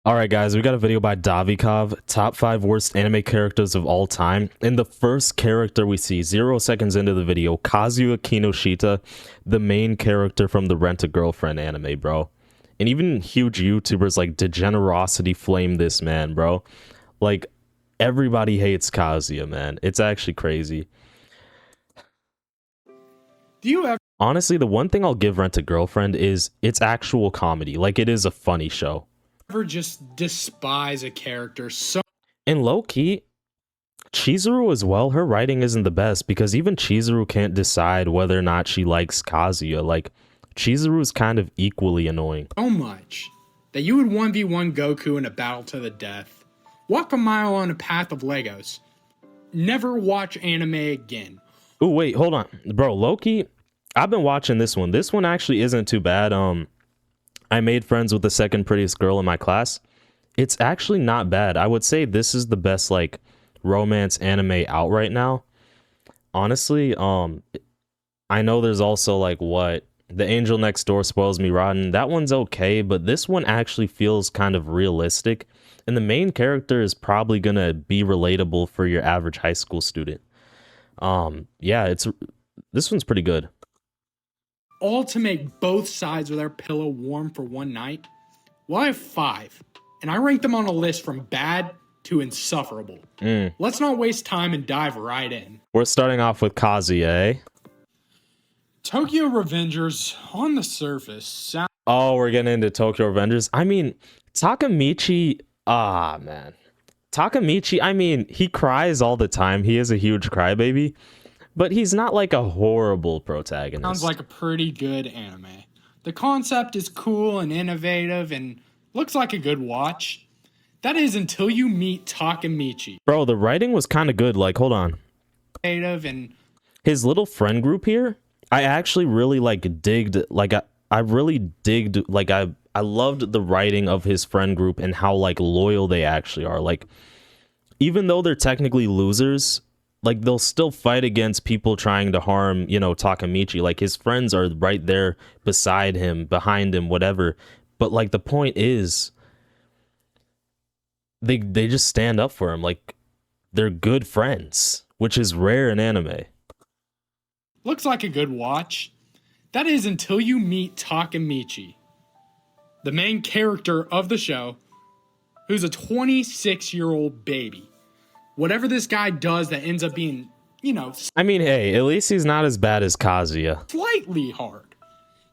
Alright guys, we got a video by Davikov, top 5 worst anime characters of all time. And the first character we see, 0 seconds into the video, Kazuya Kinoshita, the main character from the Rent-A-Girlfriend anime, bro. And even huge YouTubers like Degenerosity flame this man, bro. Like, everybody hates Kazuya, man. It's actually crazy. Do you ever Honestly, the one thing I'll give Rent-A-Girlfriend is it's actual comedy. Like, it is a funny show. just despise a character so And low-key, Chizuru as well, her writing isn't the best because even Chizuru can't decide whether or not she likes Kazuya. Like, Chizuru is kind of equally annoying. much that you would 1v1 Goku in a battle to the death? Walk a mile on a path of Legos. Never watch anime again. Oh, wait, hold on. Bro, Loki, I've been watching this one. This one actually isn't too bad. I made friends with the second prettiest girl in my class. It's actually not bad. I would say this is the best, like, romance anime out right now. Honestly, I know there's also, like, what? The Angel Next Door Spoils Me Rotten. That one's okay, but this one actually feels kind of realistic. And the main character is probably gonna be relatable for your average high school student. Yeah, this one's pretty good. All to make both sides of their pillow warm for one night? Well, I have 5, and I rank them on a list from bad to insufferable. Let's not waste time and dive right in. We're starting off with Kazuya, eh? Tokyo Revengers, on the surface, sound Oh, we're getting into Tokyo Revengers. I mean, Takemichi, man. Takemichi, I mean, he cries all the time. He is a huge crybaby, but he's not like a horrible protagonist. sounds like a pretty good anime. The concept is cool and innovative and looks like a good watch. That is until you meet Takemichi. Bro, the writing was kind of good. Like, hold on. Innovative and His little friend group here, I actually really like digged, like I really digged, like I loved the writing of his friend group and how like loyal they actually are. Like, even though they're technically losers, like they'll still fight against people trying to harm, you know, Takemichi. Like his friends are right there beside him, behind him, whatever. But like the point is they just stand up for him. Like they're good friends, which is rare in anime. looks like a good watch. That is until you meet Takemichi, the main character of the show, who's a 26-year-old baby. Whatever this guy does that ends up being, you know, I mean, hey, at least he's not as bad as Kazuya. slightly hard.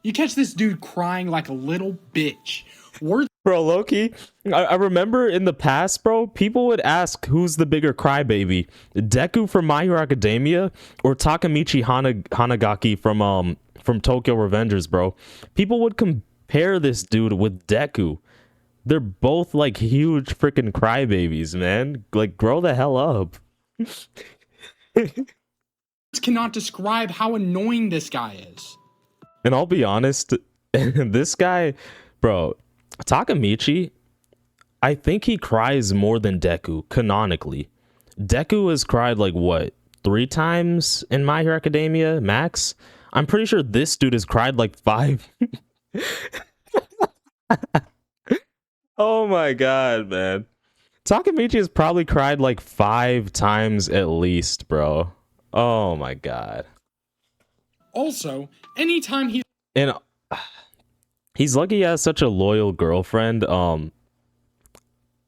You catch this dude crying like a little bitch. Worth Bro, Loki, I remember in the past, bro, people would ask who's the bigger crybaby, Deku from My Hero Academia or Takemichi Hanagaki from Tokyo Revengers, bro. People would compare this dude with Deku. They're both like huge freaking crybabies, man. Like, grow the hell up. cannot describe how annoying this guy is. And I'll be honest, this guy, bro, Takemichi, I think he cries more than Deku, canonically. Deku has cried like, what, 3 times in My Hero Academia, max? I'm pretty sure this dude has cried like 5. Oh my god, man. Takemichi has probably cried like 5 times at least, bro. Oh my god. Also, anytime he And he's lucky he has such a loyal girlfriend.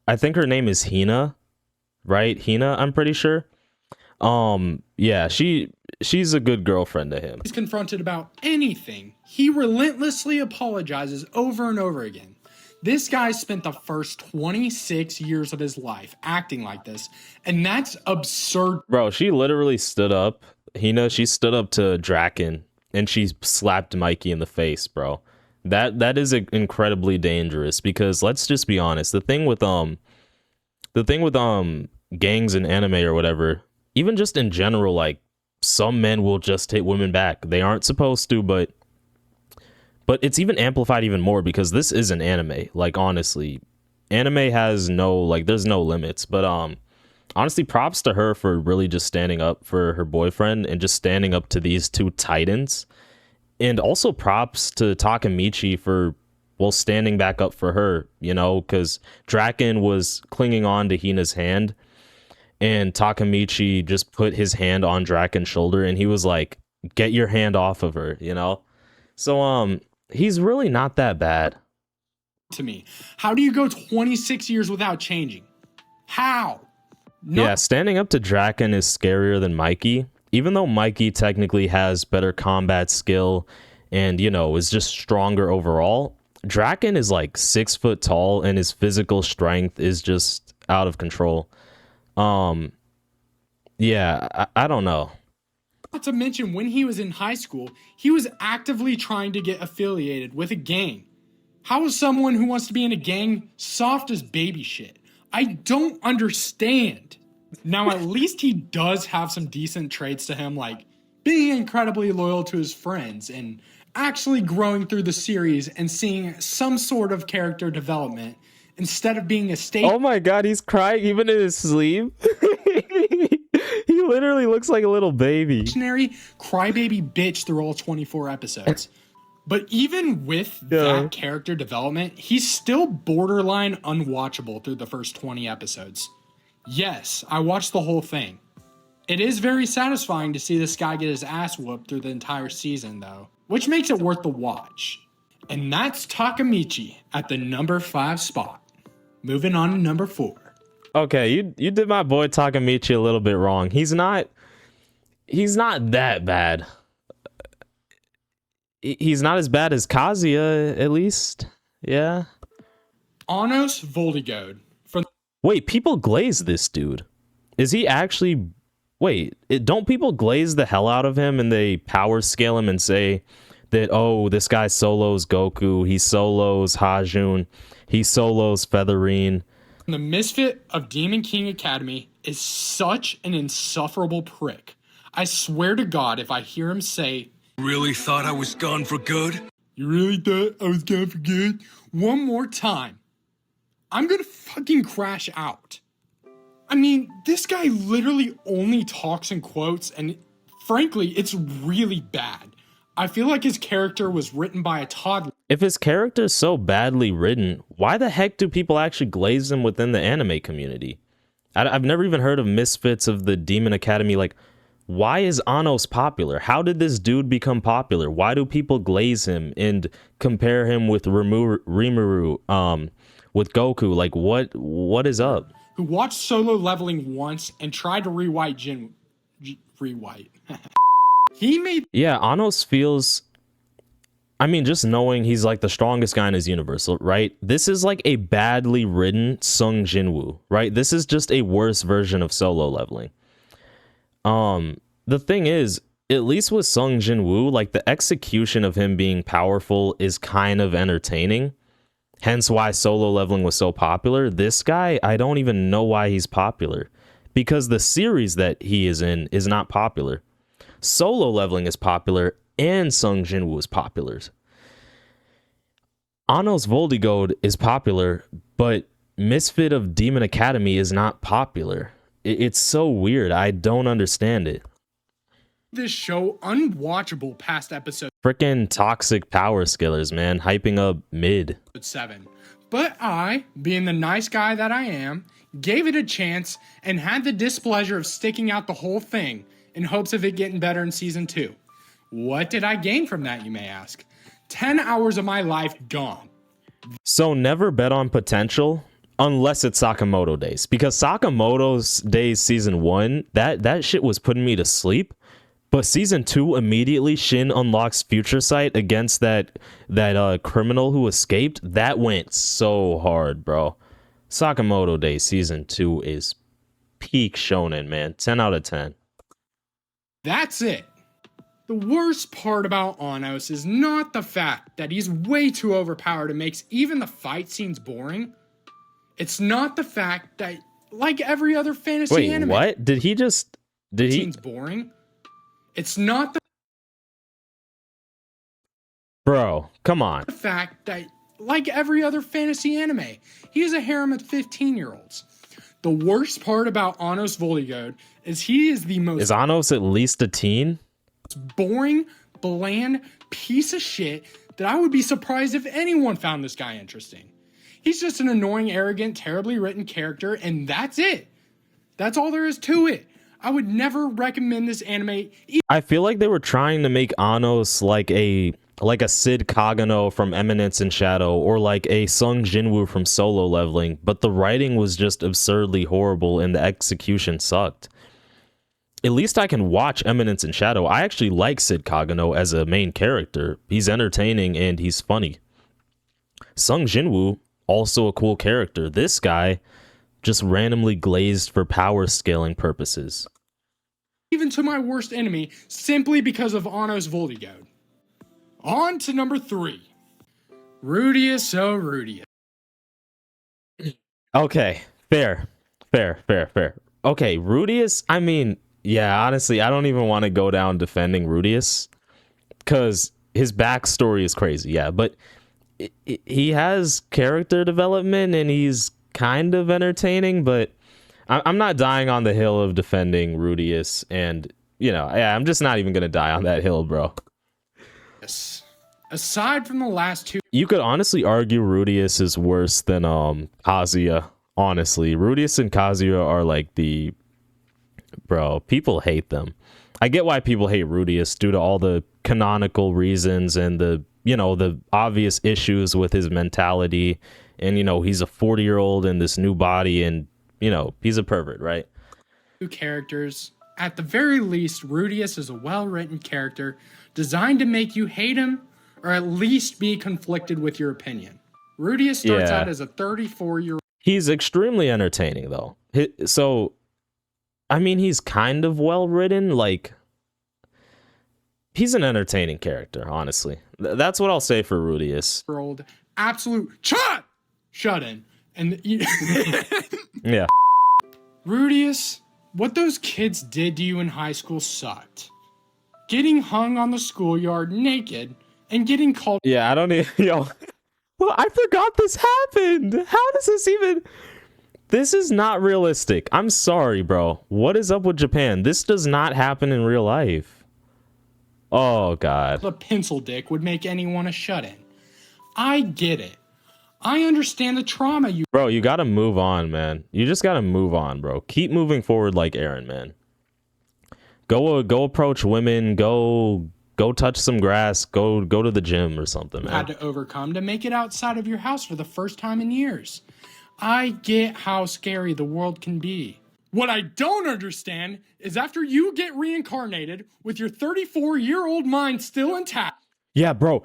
I think her name is Hina, right? Hina, I'm pretty sure. Yeah, she's a good girlfriend to him. is confronted about anything, he relentlessly apologizes over and over again. This guy spent the first 26 years of his life acting like this, and that's absurd. Bro, she literally stood up. Hina, she stood up to Draken and she slapped Mikey in the face, bro. That is incredibly dangerous because let's just be honest. The thing with gangs in anime or whatever, even just in general, like some men will just hit women back. They aren't supposed to, but it's even amplified even more because this is an anime. Like, honestly, anime has no, like, there's no limits. But honestly, props to her for really just standing up for her boyfriend and just standing up to these two titans. And also props to Takemichi for well, standing back up for her, you know, because Draken was clinging on to Hina's hand, and Takamichi just put his hand on Draken's shoulder, and he was like, get your hand off of her, you know? So, he's really not that bad. To me, how do you go 26 years without changing? How? Yeah, standing up to Draken is scarier than Mikey, even though Mikey technically has better combat skill and, you know, is just stronger overall. Draken is like 6 foot tall and his physical strength is just out of control. Yeah, I don't know. Not to mention, when he was in high school, he was actively trying to get affiliated with a gang. How is someone who wants to be in a gang soft as baby shit? I don't understand. Now, at least he does have some decent traits to him, like being incredibly loyal to his friends and actually growing through the series and seeing some sort of character development instead of being a Oh my god, he's crying even in his sleep. He literally looks like a little baby. stationary crybaby bitch through all 24 episodes. But even with that character development, he's still borderline unwatchable through the first 20 episodes. Yes, I watched the whole thing. It is very satisfying to see this guy get his ass whooped through the entire season, though, which makes it worth the watch. And that's Takamichi at the number 5 spot. Moving on to number 4. Okay, you did my boy Takamichi a little bit wrong. He's not that bad. He's not as bad as Kazuya, at least. Yeah. Anos Voldigode. Wait, people glaze this dude. Is he actually... Wait, don't people glaze the hell out of him and they power scale him and say that, oh, this guy solos Goku, he solos Hajun, he solos Featherine. The misfit of Demon King Academy is such an insufferable prick. I swear to God, if I hear him say, Really thought I was gone for good? You really thought I was gone for good? One more time, I'm gonna fucking crash out. I mean, this guy literally only talks in quotes, and frankly, it's really bad. I feel like his character was written by a toddler. If his character is so badly written, why the heck do people actually glaze him within the anime community? I've never even heard of misfits of the Demon Academy. Like, why is Anos popular? How did this dude become popular? Why do people glaze him and compare him with Rimuru, with Goku? Like, what is up? Who watched Solo Leveling once and tried to rewrite rewrite. He made... Yeah, Anos feels... I mean, just knowing he's like the strongest guy in his universe, right? This is like a badly written Sung Jinwoo, right? This is just a worse version of Solo Leveling. The thing is, at least with Sung Jinwoo, like the execution of him being powerful is kind of entertaining. Hence why Solo Leveling was so popular. This guy, I don't even know why he's popular. Because the series that he is in is not popular. Solo Leveling is popular, and Sung Jinwoo is popular. Anos Voldigode is popular, but Misfit of Demon Academy is not popular. It's so weird. I don't understand it. This show unwatchable past episode Frickin' toxic power skillers, man. Hyping up mid. 7. But I, being the nice guy that I am, gave it a chance and had the displeasure of sticking out the whole thing in hopes of it getting better in season 2. What did I gain from that, you may ask? 10 hours of my life gone. So never bet on potential unless it's Sakamoto Days. Because Sakamoto's Days season 1, that shit was putting me to sleep. But season 2, immediately Shin unlocks Future Sight against that criminal who escaped. That went so hard, bro. Sakamoto Days season 2 is peak shonen, man. 10 out of 10. That's it. The worst part about Anos is not the fact that he's way too overpowered and makes even the fight scenes boring. It's not the fact that, like every other fantasy anime... Wait, what? Did he... Scenes boring. It's not the... Bro, come on. The fact that, like every other fantasy anime, he has a harem of 15-year-olds. The worst part about Anos Voldigode is he is the most... Is Anos at least a teen? boring, bland piece of shit that I would be surprised if anyone found this guy interesting. He's just an annoying, arrogant, terribly written character, and that's it. That's all there is to it. I would never recommend this anime. I feel like they were trying to make Anos like a Sid Kagano from Eminence in Shadow, or like a Sung Jinwoo from Solo Leveling, but the writing was just absurdly horrible and the execution sucked. At least I can watch Eminence in Shadow. I actually like Sid Kagano as a main character. He's entertaining and he's funny. Sung Jinwoo, also a cool character. This guy just randomly glazed for power scaling purposes. Even to my worst enemy, simply because of Anos Voltigode. On to number 3. Rudeus, oh Rudeus. Okay, fair. Okay, Rudeus, I mean, yeah, honestly, I don't even want to go down defending Rudeus, because his backstory is crazy, yeah, but he has character development and he's kind of entertaining, but I'm not dying on the hill of defending Rudeus, and, you know, yeah, I'm just not even going to die on that hill, bro. Yes. Aside from the last 2, You could honestly argue Rudeus is worse than Kazuya, honestly. Rudeus and Kazuya are like the... Bro, people hate them. I get why people hate Rudeus due to all the canonical reasons and the, you know, the obvious issues with his mentality. And, you know, he's a 40-year-old in this new body and, you know, he's a pervert, right? 2 characters. At the very least, Rudeus is a well-written character designed to make you hate him or at least be conflicted with your opinion. Rudeus starts out as a 34-year-old. He's extremely entertaining, though. So... I mean, he's kind of well written. Like, he's an entertaining character, honestly. That's what I'll say for Rudeus. Absolute shut in. And Yeah. Rudeus, what those kids did to you in high school sucked. Getting hung on the schoolyard naked and getting called. Yeah, I don't even. Yo, well, I forgot this happened. How does this even? This is not realistic. I'm sorry, bro. What is up with Japan? This does not happen in real life. Oh, God. The pencil dick would make anyone a shut-in. I get it. I understand the trauma you... Bro, you gotta move on, man. You just gotta move on, bro. Keep moving forward like Aaron, man. Go approach women. Go touch some grass. Go to the gym or something, man. Had to overcome to make it outside of your house for the first time in years. I get how scary the world can be. What I don't understand is after you get reincarnated with your 34-year-old mind still intact. Yeah, bro,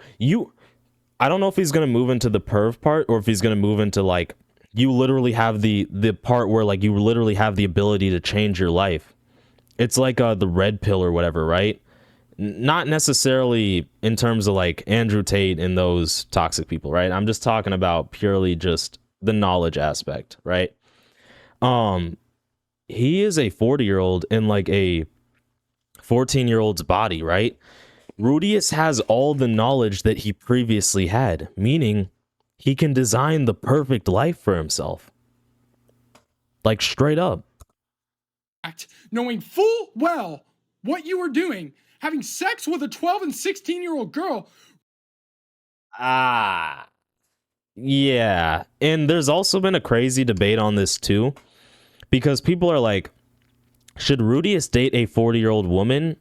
I don't know if he's going to move into the perv part or if he's going to move into, like, you literally have the part where, like, you literally have the ability to change your life. It's like the red pill or whatever, right? Not necessarily in terms of, like, Andrew Tate and those toxic people, right? I'm just talking about purely just the knowledge aspect, right? He is a 40-year-old in like a 14-year-old's body, right? Rudeus has all the knowledge that he previously had, meaning he can design the perfect life for himself. Like, straight up. Knowing full well what you were doing, having sex with a 12 and 16-year-old girl. Yeah, and there's also been a crazy debate on this too, because people are like, should Rudeus date a 40-year-old woman?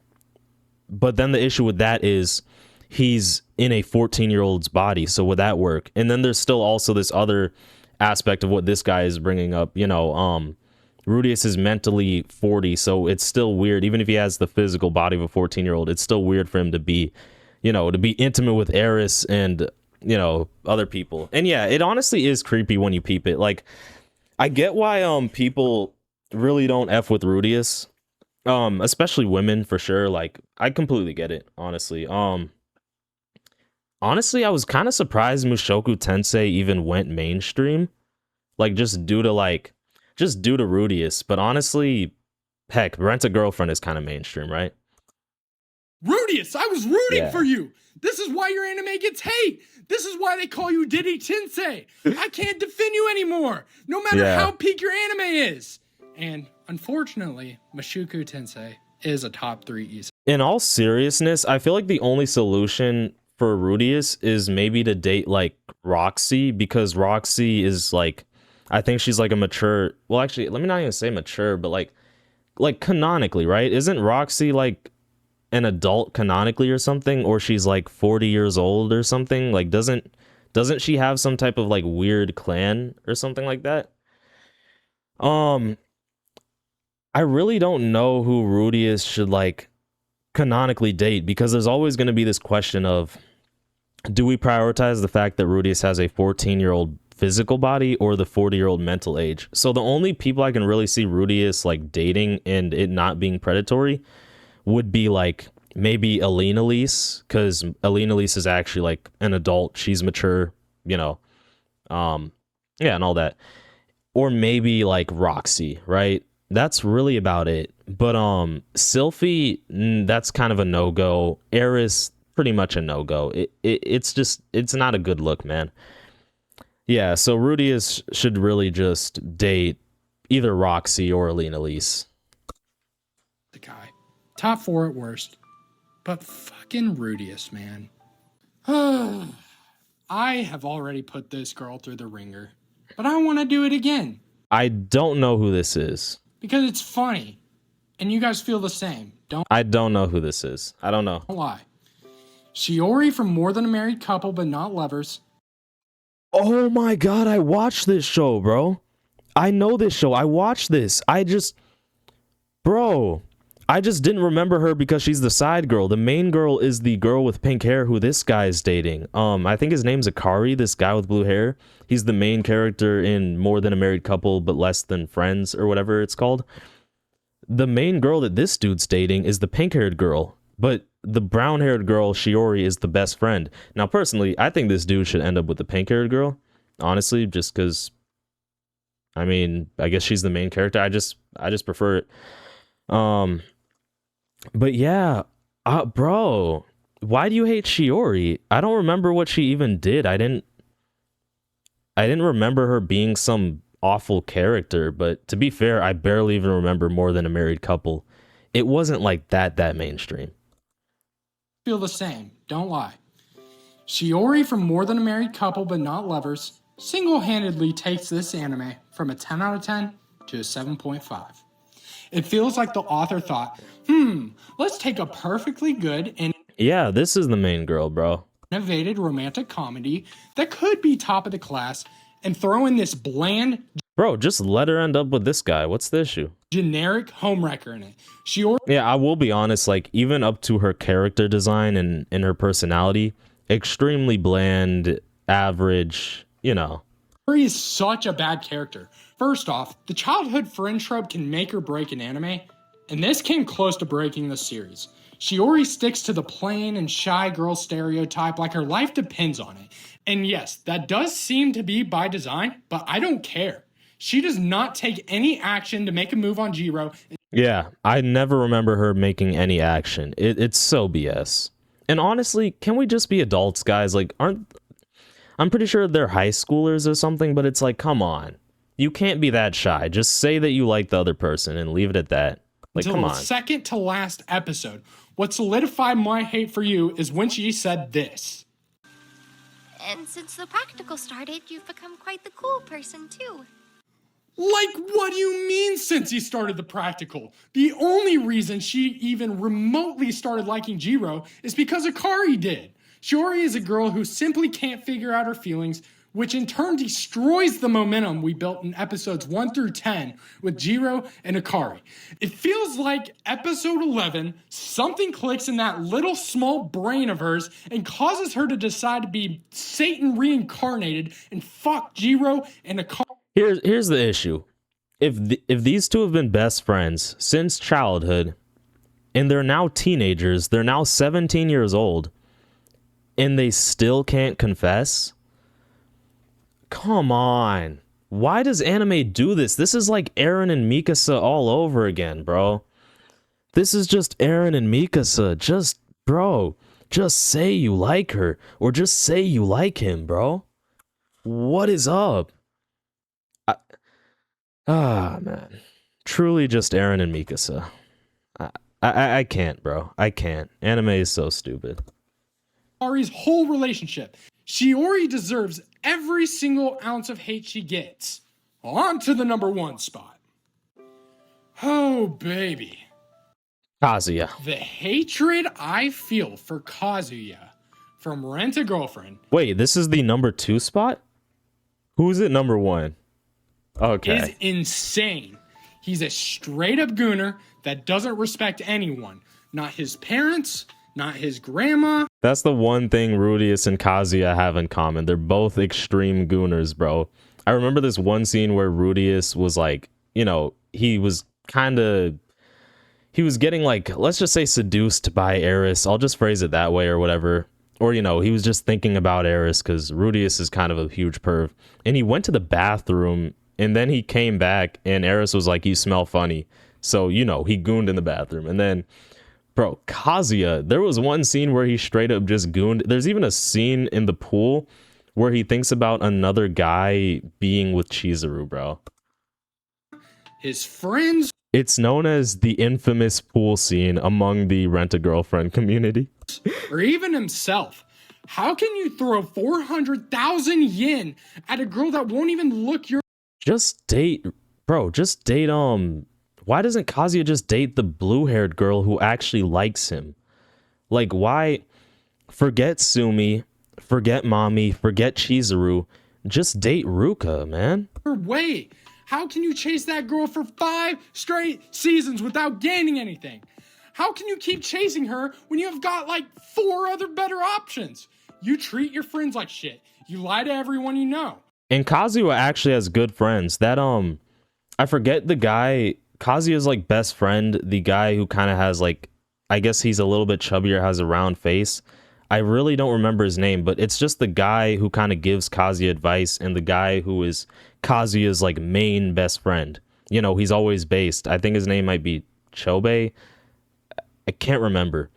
But then the issue with that is he's in a 14-year-old's body, so would that work? And then there's still also this other aspect of what this guy is bringing up, you know, Rudeus is mentally 40, so it's still weird, even if he has the physical body of a 14-year-old, it's still weird for him to be, you know, to be intimate with Eris and, you know, other people. And yeah, it honestly is creepy when you peep it. Like, I get why people really don't F with Rudeus, especially women for sure. Like, I completely get it, honestly. Honestly, I was kind of surprised Mushoku Tensei even went mainstream, like just due to Rudeus. But honestly, heck, Rent a Girlfriend is kind of mainstream, right? Rudeus, I was rooting for you. This is why your anime gets hate. This is why they call you Diddy Tensei. I can't defend you anymore, no matter how peak your anime is. And unfortunately, Mushoku Tensei is a top 3 isekai. In all seriousness, I feel like the only solution for Rudeus is maybe to date like Roxy, because Roxy is like, I think she's like a mature. Well, actually, let me not even say mature, but like canonically, right? Isn't Roxy like an adult canonically or something, or she's like 40 years old or something? Like doesn't she have some type of like weird clan or something like that? Um, I really don't know who Rudeus should like canonically date, because there's always going to be this question of, do we prioritize the fact that Rudeus has a 14-year-old physical body or the 40-year-old mental age? So the only people I can really see Rudeus like dating and it not being predatory would be like maybe Alina Elise, because Alina Elise is actually like an adult, she's mature, you know, yeah, and all that. Or maybe like Roxy, right? That's really about it. But Sylphie, that's kind of a no-go. Eris, pretty much a no-go. It's just, it's not a good look, man. Yeah, so Rudeus should really just date either Roxy or Alina Elise. The guy. Top 4 at worst. But fucking Rudeus, man. I have already put this girl through the ringer, but I want to do it again. I don't know who this is. Because it's funny. And you guys feel the same. I don't know who this is. I don't know. Don't lie. Shiori from More Than a Married Couple But Not Lovers. Oh my god, I watched this show, bro. I know this show. I watched this. Bro, I just didn't remember her because she's the side girl. The main girl is the girl with pink hair who this guy is dating. I think his name's Akari, this guy with blue hair. He's the main character in More Than a Married Couple But Less Than Friends, or whatever it's called. The main girl that this dude's dating is the pink-haired girl, but the brown-haired girl, Shiori, is the best friend. Now, personally, I think this dude should end up with the pink-haired girl, honestly, just because, I mean, I guess she's the main character. I just prefer it. But yeah, bro, why do you hate Shiori? I don't remember what she even did. I didn't remember her being some awful character, but to be fair, I barely even remember More Than a Married Couple. It wasn't like that mainstream. Feel the same. Don't lie. Shiori from More Than a Married Couple But Not Lovers single-handedly takes this anime from a 10 out of 10 to a 7.5. It feels like the author thought, let's take a perfectly good and yeah, this is the main girl, bro. Innovative romantic comedy that could be top of the class and throw in this bland, bro, just let her end up with this guy. What's the issue? Generic homewrecker in it. Shiori, yeah, I will be honest, like even up to her character design and her personality, extremely bland, average, you know. Shiori is such a bad character. First off, the childhood friend trope can make or break an anime, and this came close to breaking the series. Shiori sticks to the plain and shy girl stereotype like her life depends on it. And yes, that does seem to be by design, but I don't care. She does not take any action to make a move on Jiro. Yeah, I never remember her making any action. It's so BS. And honestly, can we just be adults, guys? Like, I'm pretty sure they're high schoolers or something, but it's like, come on. You can't be that shy. Just say that you like the other person and leave it at that. Like, come on. Until the second to last episode. What solidified my hate for you is when she said this. And since the practical started, you've become quite the cool person, too. Like, what do you mean since he started the practical? The only reason she even remotely started liking Jiro is because Akari did. Shiori is a girl who simply can't figure out her feelings, which in turn destroys the momentum we built in episodes 1 through 10 with Jiro and Akari. It feels like episode 11, something clicks in that little small brain of hers and causes her to decide to be Satan reincarnated and fuck Jiro and Akari. Here's the issue. If these two have been best friends since childhood, and they're now teenagers, they're now 17 years old, and they still can't confess? Come on. Why does anime do this? This is like Eren and Mikasa all over again, bro. This is just Eren and Mikasa. Just say you like her, or just say you like him, bro. What is up? Man. Truly just Eren and Mikasa. I can't, bro. I can't. Anime is so stupid. Shiori's whole relationship. Shiori deserves every single ounce of hate she gets. On to the number 1 spot. Oh, baby. Kazuya. The hatred I feel for Kazuya from Rent-a-Girlfriend. Wait, this is the number 2 spot? Who's at number 1? Okay. Is insane. He's a straight up gooner that doesn't respect anyone. Not his parents, not his grandma. That's the one thing Rudeus and Kazuya have in common. They're both extreme gooners, bro. I remember this one scene where Rudeus was like, you know, he was getting like, let's just say seduced by Eris. I'll just phrase it that way or whatever. Or, you know, he was just thinking about Eris because Rudeus is kind of a huge perv. And he went to the bathroom and then he came back and Eris was like, you smell funny. So, you know, he gooned in the bathroom. And then, bro, Kazuya, there was one scene where he straight up just gooned. There's even a scene in the pool where he thinks about another guy being with Chizuru, bro. His friends. It's known as the infamous pool scene among the Rent-a-Girlfriend community. Or even himself. How can you throw 400,000 yen at a girl that won't even look your... Just date, bro, just date, why doesn't Kazuya just date the blue-haired girl who actually likes him? Like, why? Forget Sumi, forget Mommy, forget Chizuru. Just date Ruka, man. way? How can you chase that girl for 5 straight seasons without gaining anything? How can you keep chasing her when you have got like 4 other better options? You treat your friends like shit. You lie to everyone you know. And Kazuya actually has good friends. That, I forget the guy, Kazuya's like best friend, the guy who kind of has like, I guess he's a little bit chubbier, has a round face. I really don't remember his name, but it's just the guy who kind of gives Kazuya advice and the guy who is Kazuya's like main best friend. You know, he's always based. I think his name might be Chobe. I can't remember.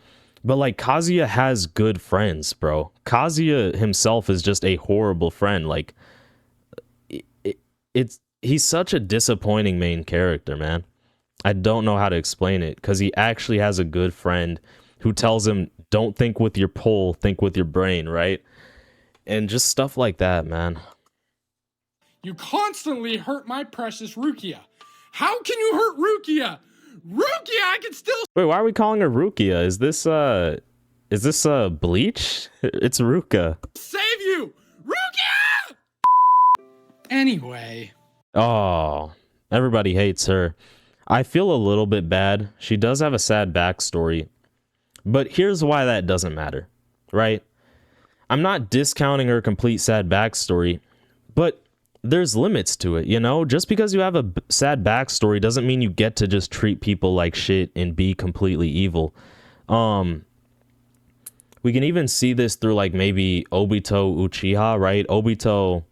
But like Kazuya has good friends, bro. Kazuya himself is just a horrible friend. Like he's such a disappointing main character, man. I don't know how to explain it because he actually has a good friend who tells him, don't think with your pole, think with your brain, right? And just stuff like that, man. You constantly hurt my precious Rukia. How can you hurt Rukia? Rukia, I can still... Wait, why are we calling her Rukia? Is this Bleach? It's Ruka. Save you! Rukia! Anyway. Oh, everybody hates her. I feel a little bit bad. She does have a sad backstory. But here's why that doesn't matter, right? I'm not discounting her complete sad backstory, but there's limits to it, you know? Just because you have a sad backstory doesn't mean you get to just treat people like shit and be completely evil. We can even see this through like maybe Obito Uchiha, right? Obito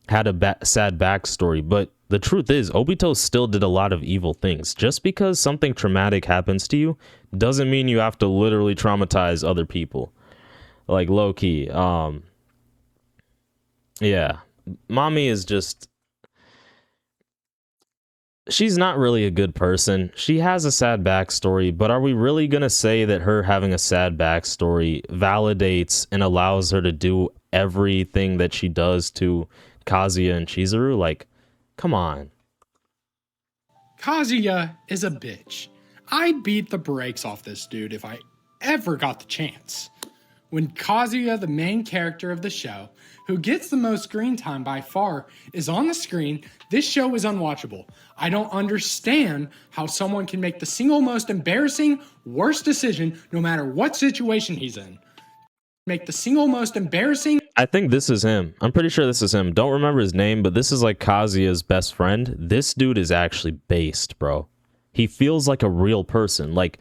had a sad backstory, but the truth is Obito still did a lot of evil things. Just because something traumatic happens to you doesn't mean you have to literally traumatize other people. Like low-key. Yeah. Mommy is just... she's not really a good person. She has a sad backstory, but are we really gonna say that her having a sad backstory validates and allows her to do everything that she does to Kazuya and Chizuru? Like, come on. Kazuya is a bitch. I'd beat the brakes off this dude if I ever got the chance. When Kazuya, the main character of the show, who gets the most screen time by far, is on the screen, this show is unwatchable. I don't understand how someone can make the single most embarrassing, worst decision no matter what situation he's in. Make the single most embarrassing... I think this is him. I'm pretty sure this is him. Don't remember his name, but this is like Kazuya's best friend. This dude is actually based, bro. He feels like a real person. Like,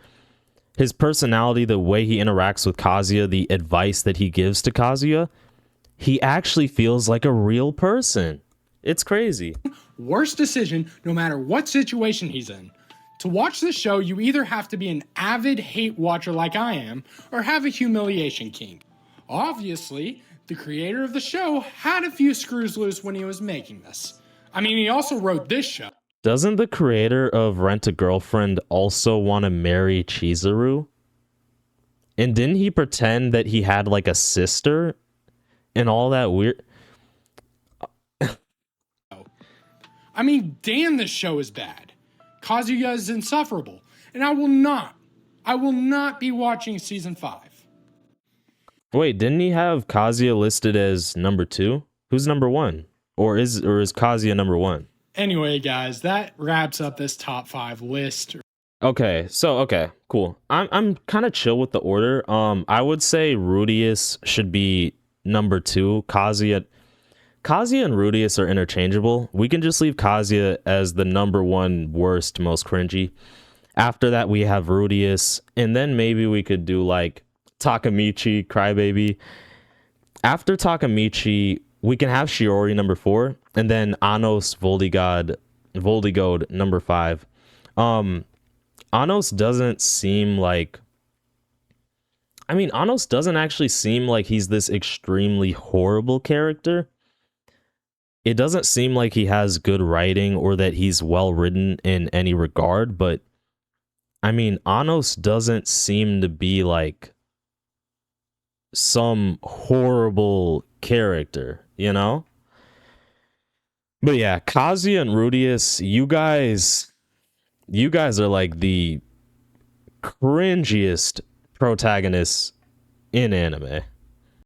his personality, the way he interacts with Kazuya, the advice that he gives to Kazuya, he actually feels like a real person. It's crazy. Worst decision, no matter what situation he's in. To watch this show, you either have to be an avid hate watcher like I am, or have a humiliation kink. Obviously, the creator of the show had a few screws loose when he was making this. I mean, he also wrote this show. Doesn't the creator of Rent-a-Girlfriend also want to marry Chizuru? And didn't he pretend that he had like a sister and all that weird? I mean, damn, this show is bad. Kazuya is insufferable, and I will not be watching season 5. Wait, didn't he have Kazuya listed as number 2? Who's number 1? Or is Kazuya number 1? Anyway, guys, that wraps up this top 5 list. Okay, cool. I'm kind of chill with the order. I would say Rudeus should be number 2. Kazuya and Rudeus are interchangeable. We can just leave Kazuya as the number 1 worst, most cringy. After that, we have Rudeus, and then maybe we could do like Takamichi, Crybaby. After Takamichi, we can have Shiori number 4, and then Anos Voldigod number 5. Anos doesn't seem like... Anos doesn't actually seem like he's this extremely horrible character. It doesn't seem like he has good writing or that he's well written in any regard, but Anos doesn't seem to be like some horrible character, you know? But yeah, Kazuya and Rudeus, you guys are like the cringiest protagonists in anime.